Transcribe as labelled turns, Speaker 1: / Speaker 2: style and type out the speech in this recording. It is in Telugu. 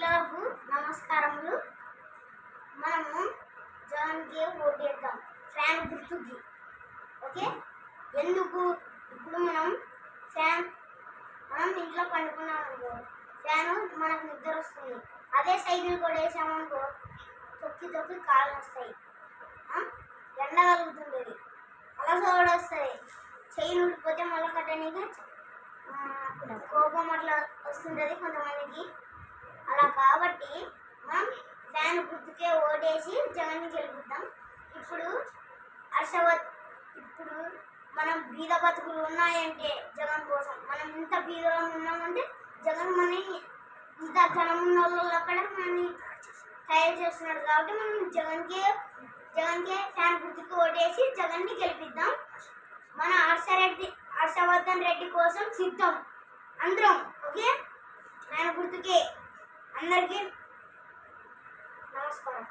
Speaker 1: పిల్లలకు నమస్కారములు. మనము జగన్కి ఓటేద్దాం, ఫ్యాన్ గుర్తుకి. ఓకే, ఎందుకు? ఇప్పుడు మనం ఇంట్లో పండుకున్నాం అనుకో, ఫ్యాన్ మనకు నిద్ర వస్తుంది. అదే సైకిల్ కూడా వేసామనుకో, తొక్కి తొక్కి కాళ్ళు వస్తాయి, ఎండ కలుగుతుంది, అలస కూడా వస్తుంది, చెయ్యి ఊడిపోతే మళ్ళీ కట్టడానికి కోపం అట్లా వస్తుంటుంది కొంతమందికి. అలా కాబట్టి మనం ఫ్యాన్ గుర్తుకే ఓటేసి జగన్ని గెలిపిద్దాం. ఇప్పుడు ఇప్పుడు మనం బీద బతుకులు ఉన్నాయంటే జగన్ కోసం, మనం ఇంత బీదలో ఉన్నామంటే జగన్ మనని ఇంత ధనం ఉన్న వాళ్ళు అక్కడ మనని తయారు చేస్తున్నాడు. కాబట్టి మనం జగన్కే ఫ్యాన్ గుర్తుకు ఓటేసి జగన్ని గెలిపిద్దాం. మన హర్షవర్ధన్ రెడ్డి కోసం సిద్ధం అందరం. ఓకే, ఫ్యాన్ గుర్తుకే. అందరికీ నమస్కారం.